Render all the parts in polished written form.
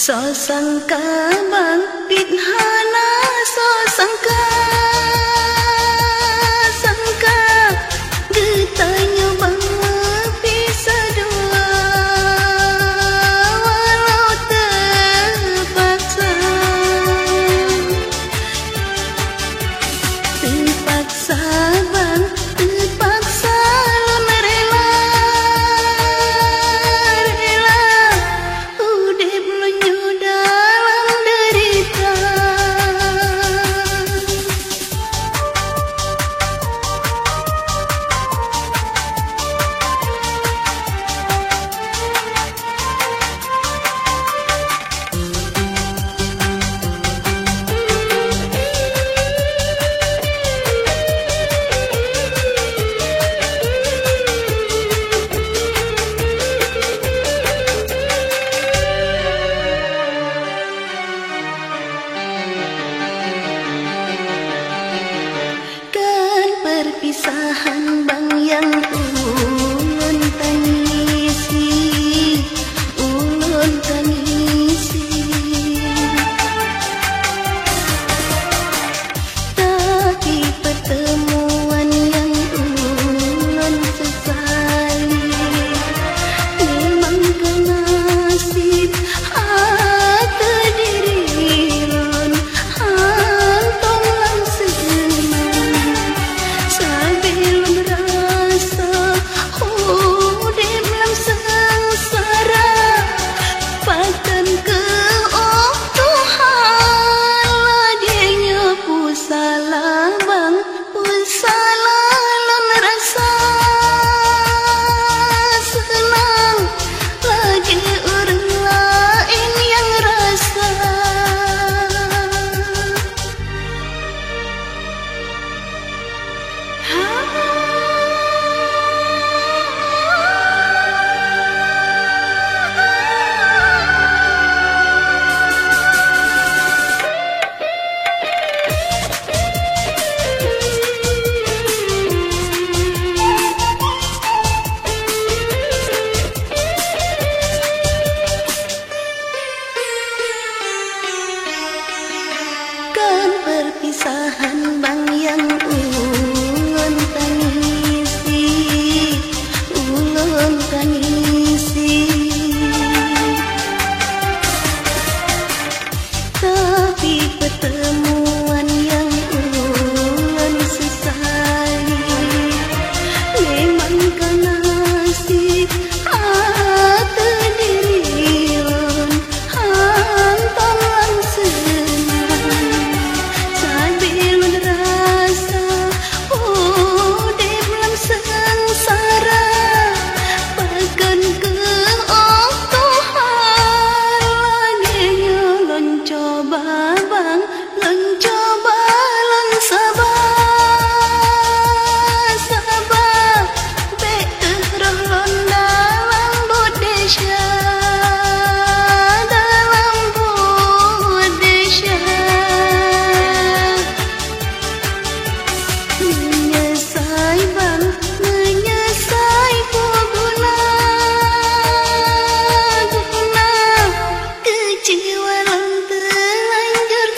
So sangka bang pithana so sangka sangka getanya bang bisa dua walau terpaksa terpaksa bang terpaksa merela rela udip lunyu dalam derita. Perpisahan bang yang ulun tangisi, ulun tangisi. Tapi pertemuan yang ulun sesali memang kenasib hati diri ulun hantong langsung. Perpisahan bang yang ulun tangisi, ulun tangisi. Tapi pertemuan yang ulun sesali memang kenasib hati diri ulun hantong langsung. Kecewa lang terlanjur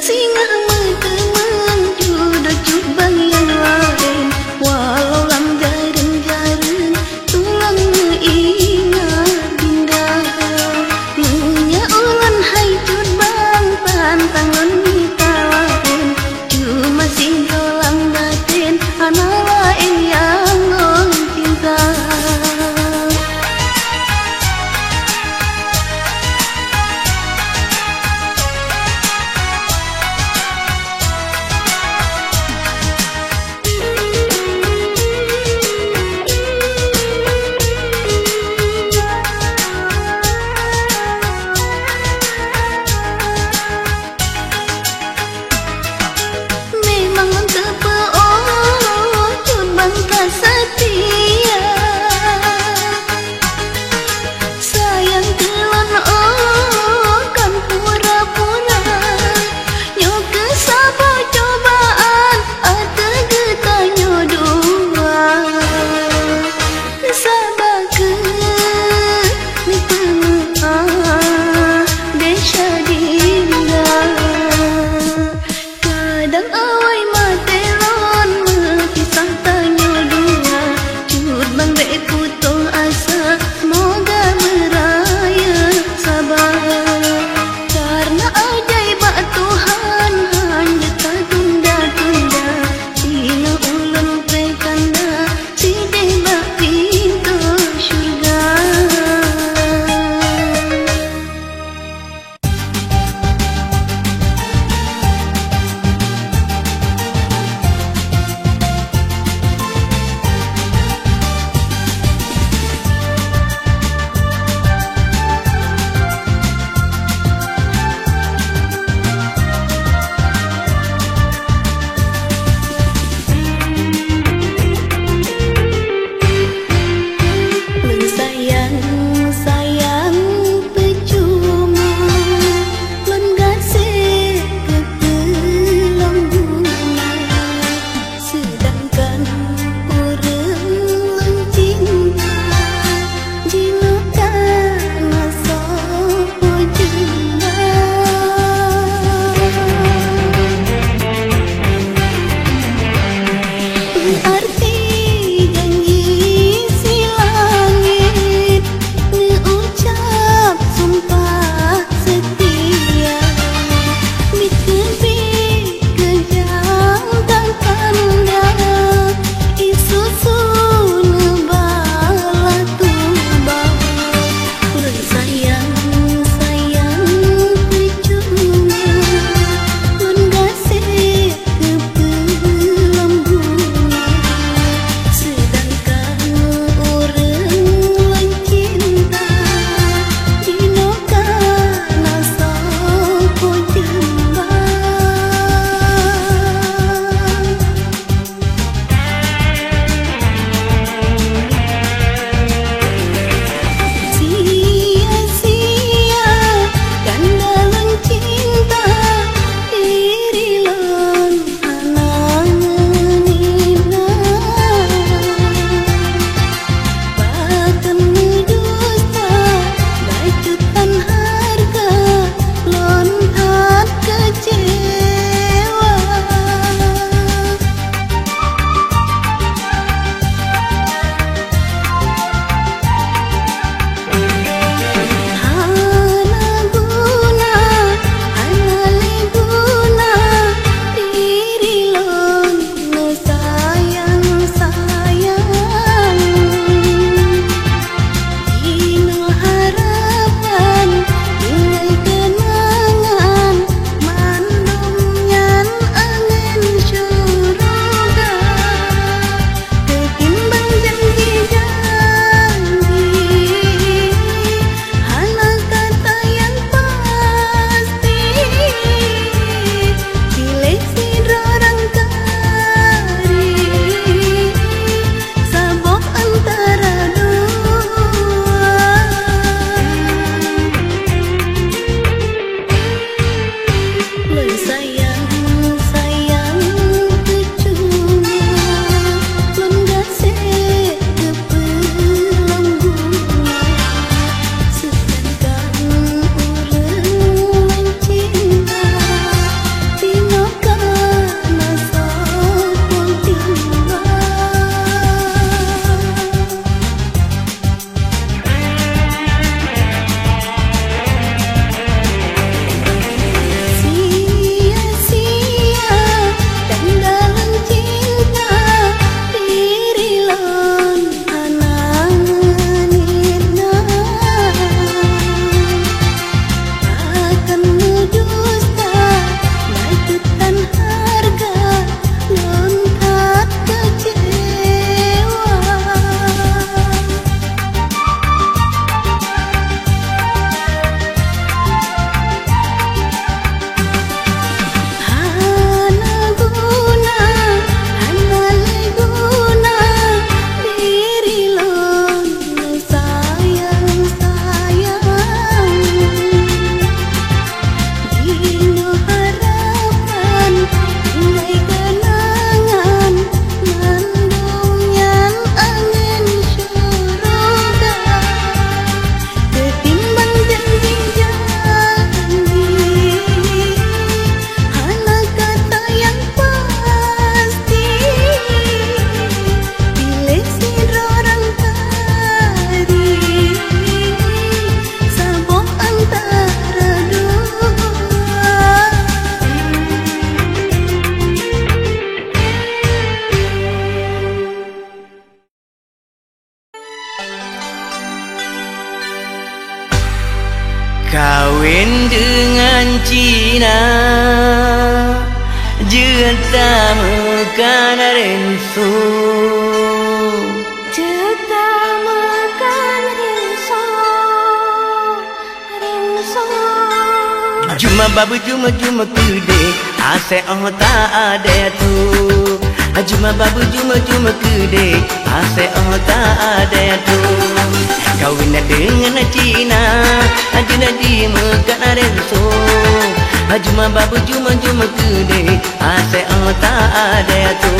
singa teman jodoh jubang yang lain walau lam jarang tulang ingat dinda punya ulan hai jubang pantangan tawarin cuma singgolang batin anak lain yang cinta. Cina Juta makan rinso Juta makan rinso Juma babu juma kude Ase oh tak ada tu Juma babu juma kude Ase oh tak ada tu Kawin dengan Cina Jina di makan rinso Juma babu juma kude Ase oh tak ada tu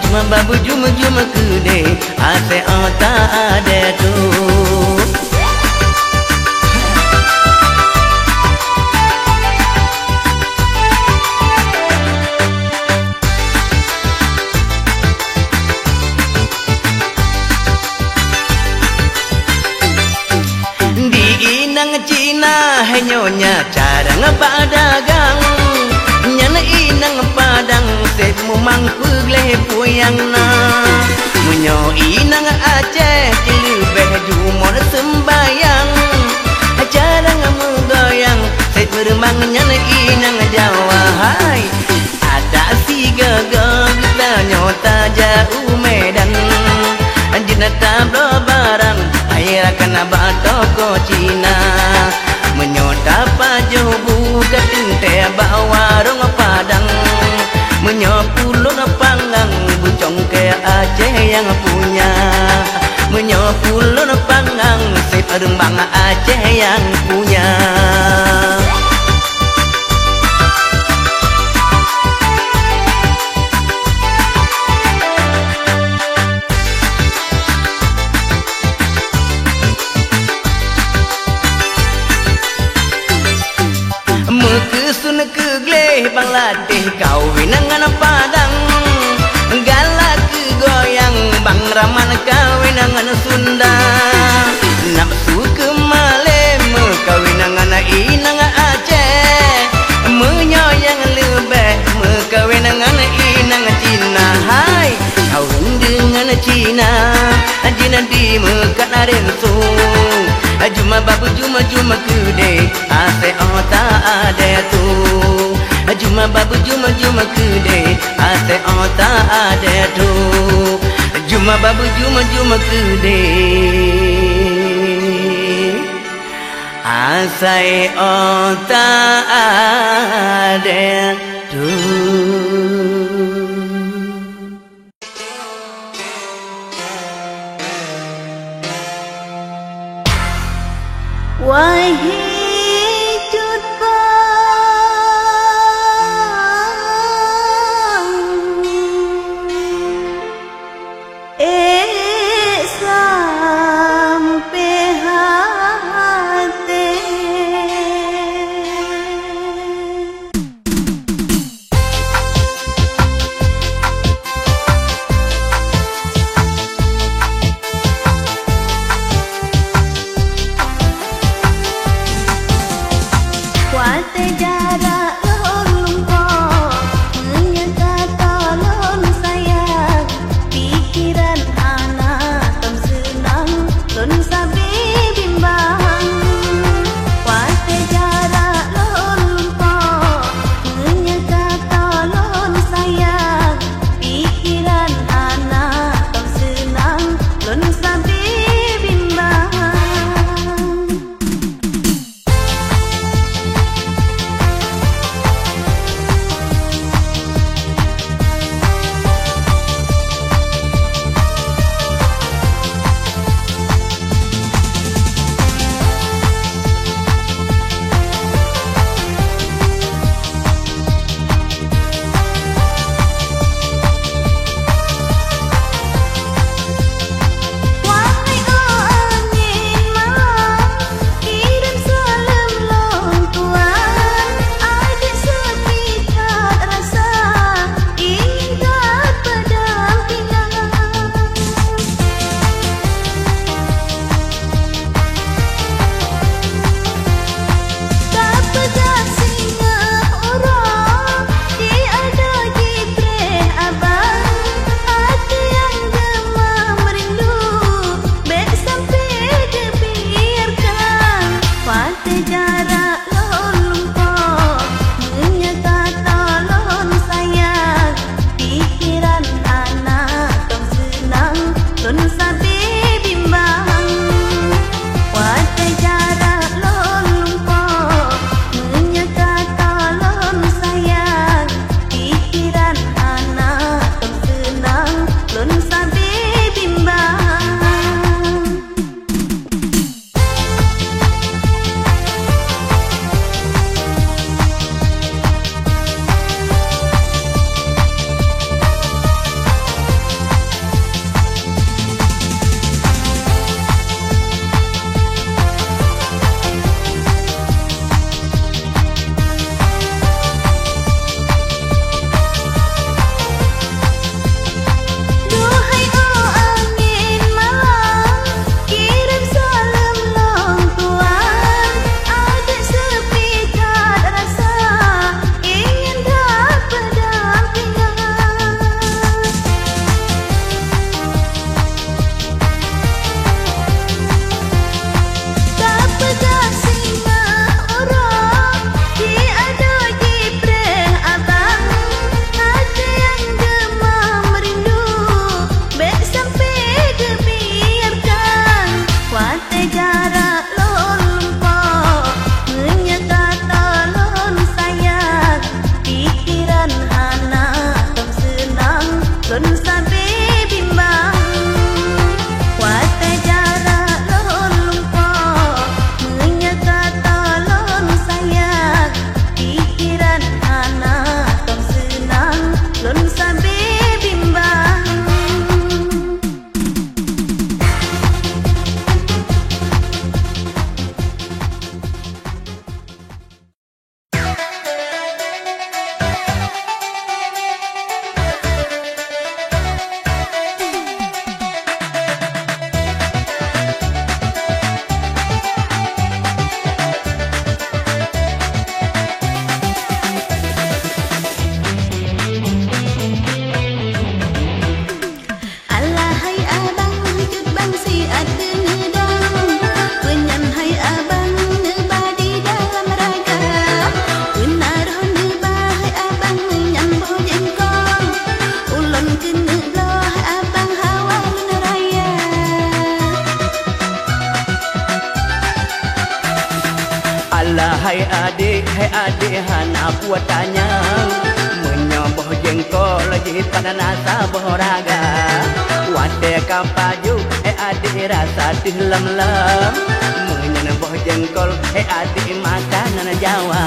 Juma babu juma kude Ase oh tak ada tu Cina hanyonya cara ngepadagang Nyana inang padang set mumangku gleh puyang na Munyo inang Aceh cilubeh jumor sembayang Cara ngemugoyang set meremang nyana inang Jawa hai Ada si gagak nyota jauh Medan Jenata barang air akan abad toko Cina Menyota pajuh buka tinte bawa warung padang Menyopulun panggang bucong ke Aceh yang punya Menyopulun panggang sip rembang Aceh yang punya Kesun ke gleh bang latih kawin dengan padang Galak ke goyang bang raman kawin dengan Sunda Nafsu ke Malem kawin dengan inang Aceh Menyoyang lebih kawin dengan inang Cina Hai kawin dengan Cina Jina di mekat rinso Juma babu juma kude Ase oh tak ada tu Juma babu juma kude Ase oh tak ada tu Juma babu juma kude Ase oh tak ada tu Wahai cut bang sampai hati adik, hai adik hana buatannya menyoboh jengkol di pada nasa boraga. Wate kapaju, hai adik rasa lem-lem menyoboh jengkol, hai adik makanan Jawa.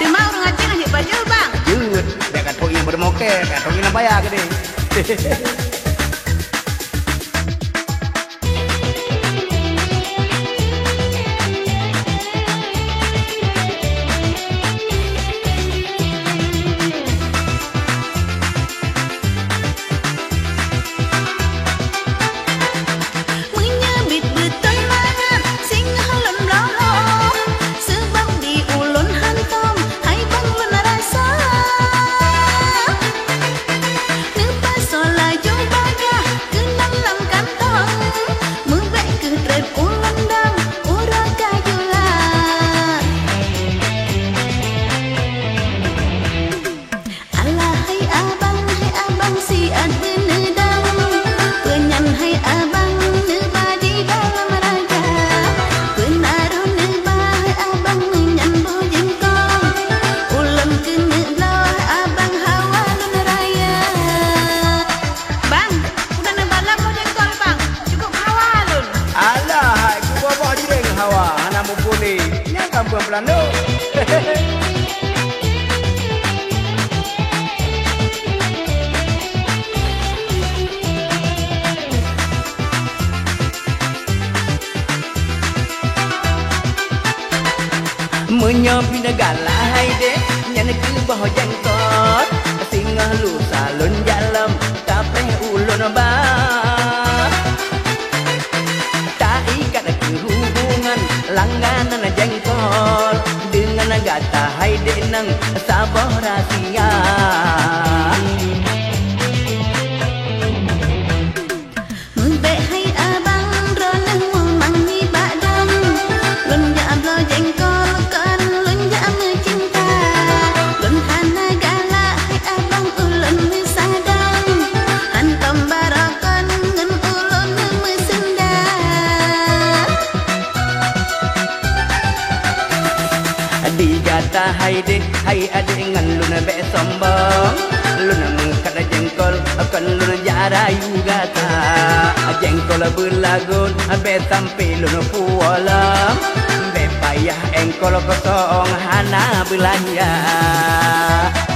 Terima orang ngaji lagi baju bang. Jut, dia kata yang bermoket, kata yang bayar ke dia. Kampung Pelando. Menyobi negala hai deh, nyana ke bah jengkot, singa lu salun jalam, kapeh ulun bah. Tak ikat kehubungan langganan jengkol dengan gata hai denang sabah rahsia. Mbe hai abang ronang memangi badang lonja ablo jengkol kan lonja mencinta lon hana gala hai abang ulun sadang hantam barakan ngan ulun mesenda. Digata hai deh, hai adik ngan luna be sombong, luna mengkat jengkol, akan luna jarayu gata, jengkol berlagun, be sampai luna pualam, be payah engkol kosong hana belanja.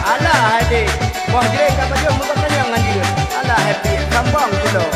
Alah adik, wah jeng kapal jom bukan yang ngan dia, alah happy sambang tu doh.